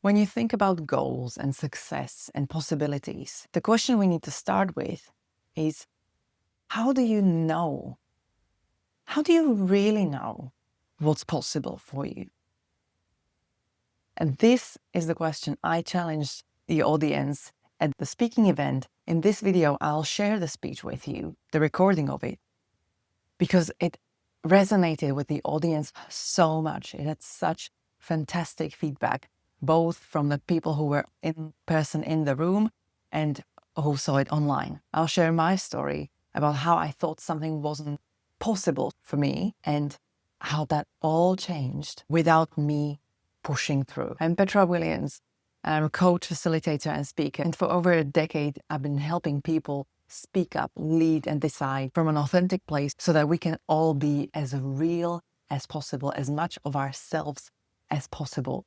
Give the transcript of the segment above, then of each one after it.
When you think about goals and success and possibilities, the question we need to start with is, how do you know? How do you really know what's possible for you? And this is the question I challenged the audience at the speaking event. In this video, I'll share the speech with you, the recording of it, because it resonated with the audience so much. It had such fantastic feedback, both from the people who were in person in the room and who saw it online. I'll share my story about how I thought something wasn't possible for me and how that all changed without me pushing through. I'm Petra Williams. I'm a coach, facilitator, and speaker. And for over a decade, I've been helping people speak up, lead, and decide from an authentic place so that we can all be as real as possible, as much of ourselves as possible,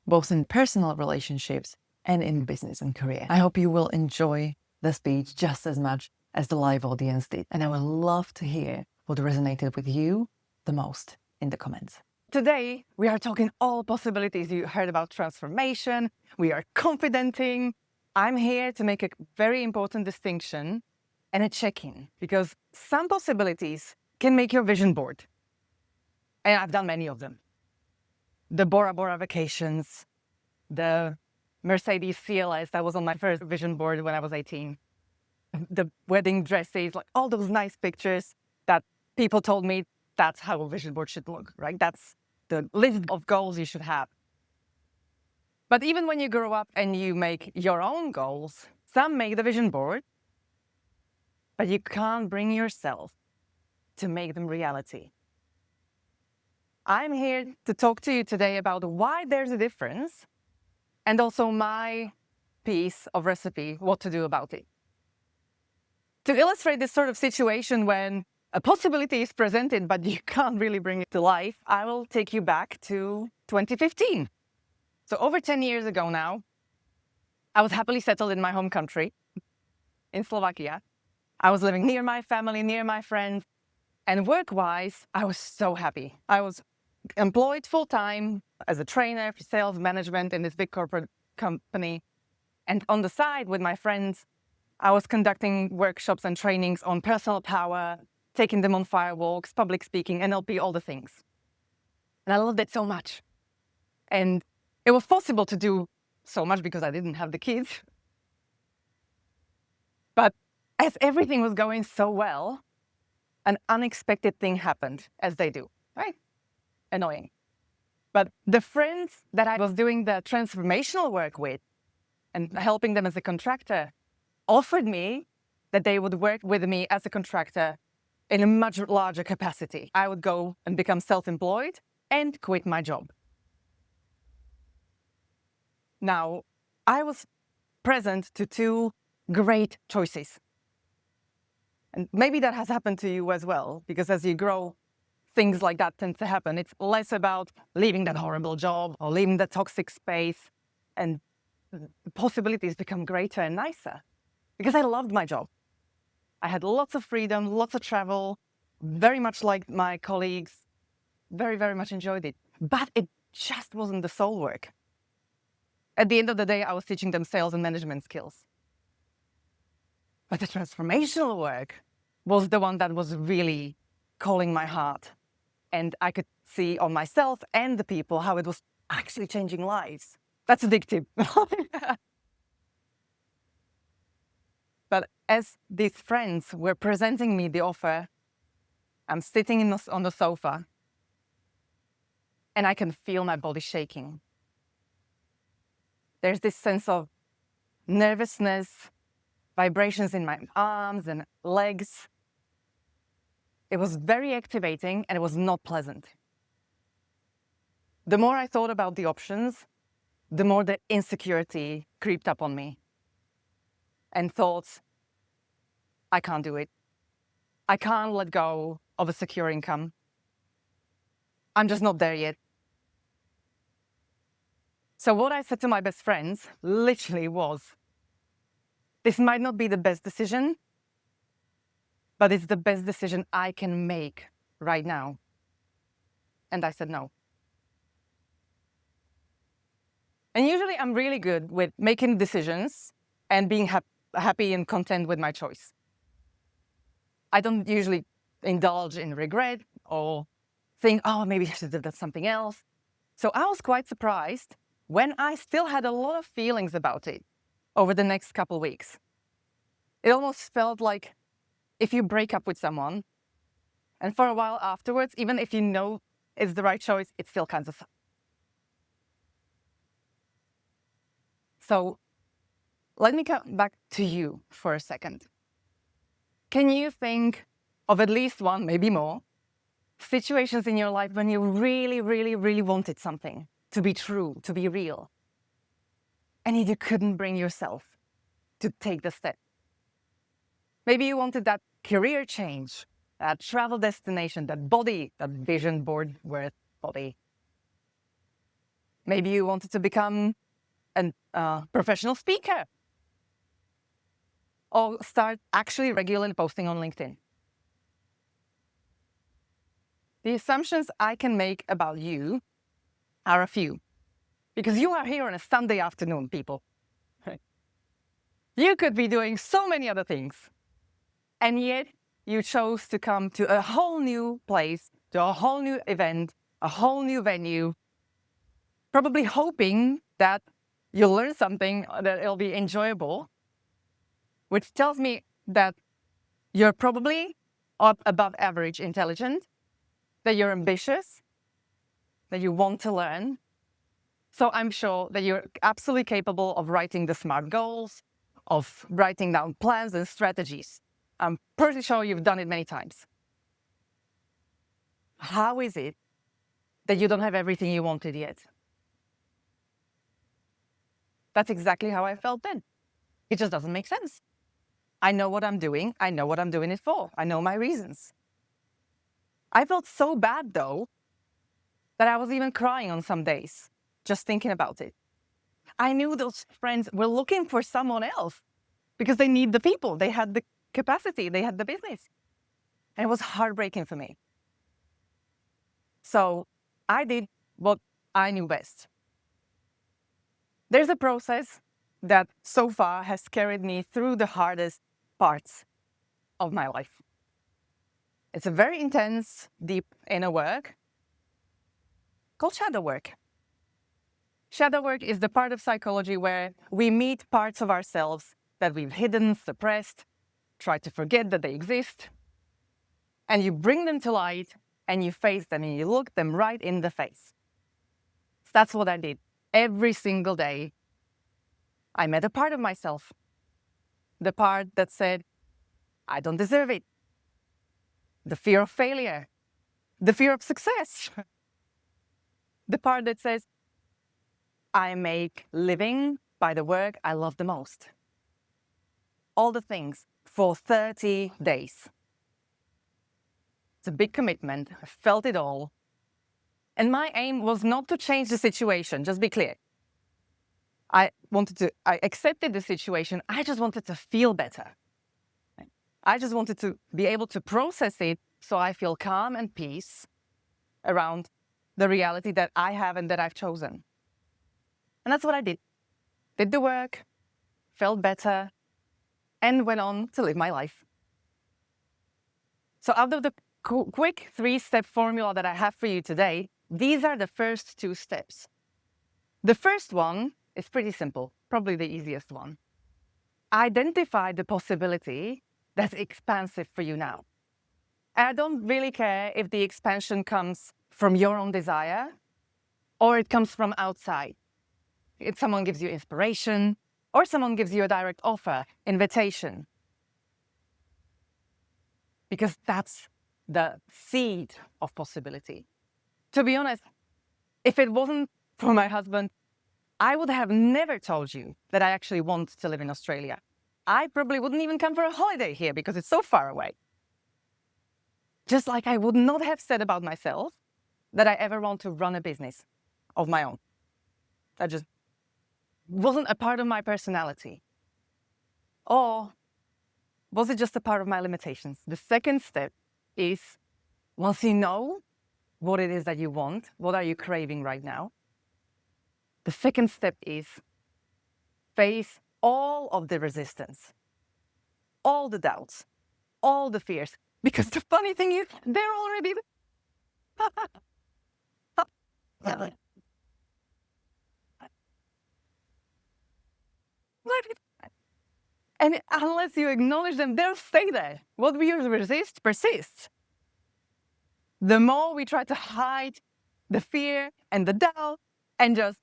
both in personal relationships and in business and career. I hope you will enjoy the speech just as much as the live audience did. And I would love to hear what resonated with you the most in the comments. Today, we are talking all possibilities. You heard about transformation. We are confidenting. I'm here to make a very important distinction and a check-in, because some possibilities can make your vision board. And I've done many of them. The Bora Bora vacations, the Mercedes CLS that was on my first vision board when I was 18, the wedding dresses, like all those nice pictures that people told me that's how a vision board should look, right? That's the list of goals you should have. But even when you grow up and you make your own goals, some make the vision board, but you can't bring yourself to make them reality. I'm here to talk to you today about why there's a difference and also my piece of recipe, what to do about it. To illustrate this sort of situation when a possibility is presented, but you can't really bring it to life, I will take you back to 2015. So over 10 years ago now, I was happily settled in my home country, in Slovakia. I was living near my family, near my friends, and work-wise, I was so happy. I was employed full-time as a trainer for sales management in this big corporate company. And on the side with my friends, I was conducting workshops and trainings on personal power, taking them on firewalks, public speaking, NLP, all the things. And I loved it so much. And it was possible to do so much because I didn't have the kids. But as everything was going so well, an unexpected thing happened, as they do, right? Annoying. But the friends that I was doing the transformational work with and helping them as a contractor offered me that they would work with me as a contractor in a much larger capacity. I would go and become self-employed and quit my job. Now, I was present to two great choices. And maybe that has happened to you as well, because as you grow, things like that tend to happen. It's less about leaving that horrible job or leaving that toxic space, and the possibilities become greater and nicer because I loved my job. I had lots of freedom, lots of travel, very much like my colleagues, very, very much enjoyed it. But it just wasn't the soul work. At the end of the day, I was teaching them sales and management skills. But the transformational work was the one that was really calling my heart. And I could see on myself and the people how it was actually changing lives. That's addictive. But as these friends were presenting me the offer, I'm sitting on the sofa and I can feel my body shaking. There's this sense of nervousness, vibrations in my arms and legs. It was very activating and it was not pleasant. The more I thought about the options, the more the insecurity creeped up on me and thoughts, I can't do it. I can't let go of a secure income. I'm just not there yet. So what I said to my best friends literally was, this might not be the best decision, but it's the best decision I can make right now. And I said no. And usually I'm really good with making decisions and being happy and content with my choice. I don't usually indulge in regret or think, oh, maybe I should have done something else. So I was quite surprised when I still had a lot of feelings about it over the next couple of weeks. It almost felt like if you break up with someone and for a while afterwards, even if you know it's the right choice, it still kind of sucks. So let me come back to you for a second. Can you think of at least one, maybe more, situations in your life when you really, really, really wanted something to be true, to be real, and you couldn't bring yourself to take the step? Maybe you wanted that career change, that travel destination, that body, that vision board worth body. Maybe you wanted to become a professional speaker or start actually regularly posting on LinkedIn. The assumptions I can make about you are a few, because you are here on a Sunday afternoon, people. You could be doing so many other things, and yet you chose to come to a whole new place, to a whole new event, a whole new venue, probably hoping that you'll learn something, that it'll be enjoyable, which tells me that you're probably above average intelligent, that you're ambitious, that you want to learn. So I'm sure that you're absolutely capable of writing the SMART goals, of writing down plans and strategies. I'm pretty sure you've done it many times. How is it that you don't have everything you wanted yet? That's exactly how I felt then. It just doesn't make sense. I know what I'm doing. I know what I'm doing it for. I know my reasons. I felt so bad, though, that I was even crying on some days, just thinking about it. I knew those friends were looking for someone else because they need the people. They had the capacity. They had the business. And it was heartbreaking for me. So I did what I knew best. There's a process that so far has carried me through the hardest parts of my life. It's a very intense, deep inner work called shadow work. Shadow work is the part of psychology where we meet parts of ourselves that we've hidden, suppressed, tried to forget that they exist, and you bring them to light and you face them and you look them right in the face. So that's what I did. Every single day, I met a part of myself. The part that said, I don't deserve it. The fear of failure. The fear of success. The part that says, I make living by the work I love the most. All the things for 30 days. It's a big commitment. I felt it all. And my aim was not to change the situation, just be clear. I accepted the situation. I just wanted to feel better. I just wanted to be able to process it so I feel calm and peace around the reality that I have and that I've chosen. And that's what I did. Did the work, felt better, and went on to live my life. So out of the quick 3-step formula that I have for you today, these are the first 2 steps. The first one is pretty simple, probably the easiest one. Identify the possibility that's expansive for you now. And I don't really care if the expansion comes from your own desire or it comes from outside. If someone gives you inspiration or someone gives you a direct offer, invitation. Because that's the seed of possibility. To be honest, if it wasn't for my husband, I would have never told you that I actually want to live in Australia. I probably wouldn't even come for a holiday here because it's so far away. Just like I would not have said about myself that I ever want to run a business of my own. That just wasn't a part of my personality. Or was it just a part of my limitations? The second step is, once you know what it is that you want, what are you craving right now? The second step is face all of the resistance, all the doubts, all the fears. Because the funny thing is, they're already... And unless you acknowledge them, they'll stay there. What we resist persists. The more we try to hide the fear and the doubt and just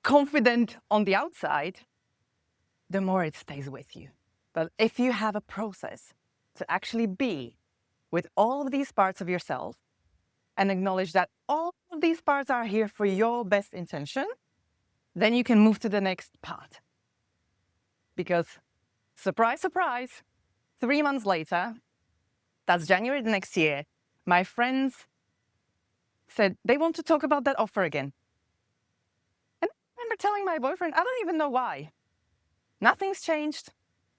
confident on the outside, the more it stays with you. But if you have a process to actually be with all of these parts of yourself and acknowledge that all of these parts are here for your best intention, then you can move to the next part. Because, surprise, surprise, 3 months later, that's January the next year, my friends said they want to talk about that offer again. And I remember telling my boyfriend, I don't even know why. Nothing's changed.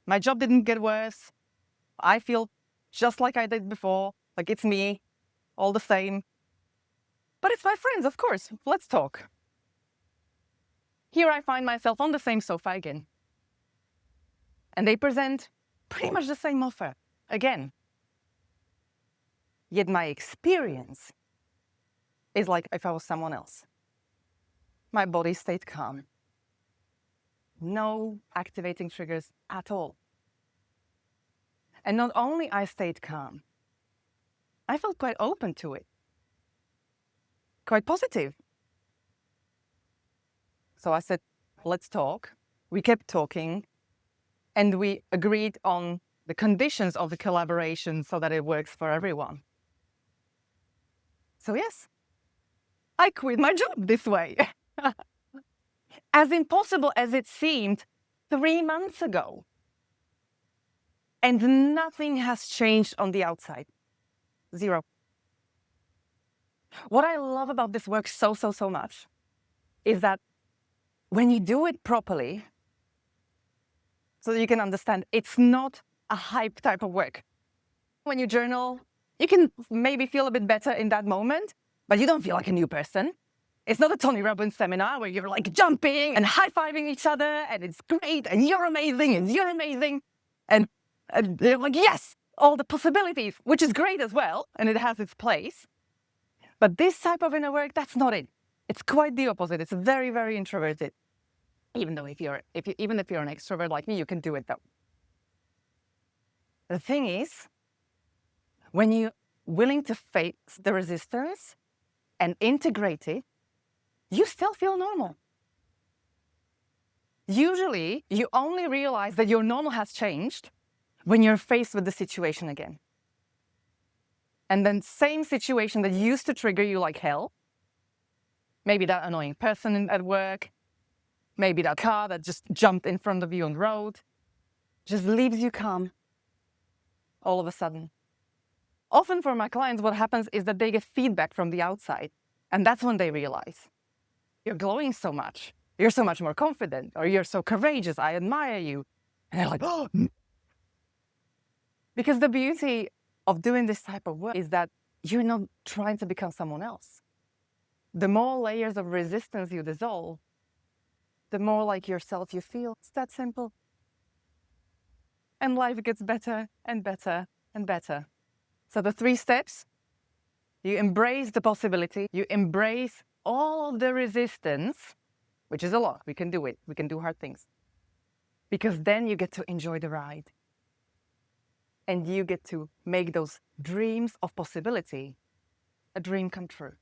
My job didn't get worse. I feel just like I did before, like it's me, all the same. But it's my friends, of course, let's talk. Here I find myself on the same sofa again. And they present pretty much the same offer again. Yet my experience is like if I was someone else. My body stayed calm. No activating triggers at all. And not only I stayed calm, I felt quite open to it. Quite positive. So I said, let's talk. We kept talking. And we agreed on the conditions of the collaboration so that it works for everyone. So yes, I quit my job this way. As impossible as it seemed 3 months ago. And nothing has changed on the outside. Zero. What I love about this work so much is that when you do it properly, so that you can understand, it's not a hype type of work. When you journal, you can maybe feel a bit better in that moment, but you don't feel like a new person. It's not a Tony Robbins seminar where you're like jumping and high-fiving each other and it's great and you're amazing and you're amazing. And they're like, yes, all the possibilities, which is great as well, and it has its place. But this type of inner work, that's not it. It's quite the opposite. It's very introverted. Even though even if you're an extrovert like me, you can do it though. The thing is, when you're willing to face the resistance and integrate it, you still feel normal. Usually, you only realize that your normal has changed when you're faced with the situation again. And then same situation that used to trigger you like hell, maybe that annoying person at work, maybe that car that just jumped in front of you on the road, just leaves you calm all of a sudden. Often for my clients, what happens is that they get feedback from the outside. And that's when they realize, you're glowing so much. You're so much more confident, or you're so courageous. I admire you. And they're like, oh. Because the beauty of doing this type of work is that you're not trying to become someone else. The more layers of resistance you dissolve, the more like yourself you feel. It's that simple. And life gets better and better and better. So the 3 steps, you embrace the possibility, you embrace all of the resistance, which is a lot. We can do it. We can do hard things. Because then you get to enjoy the ride. And you get to make those dreams of possibility a dream come true.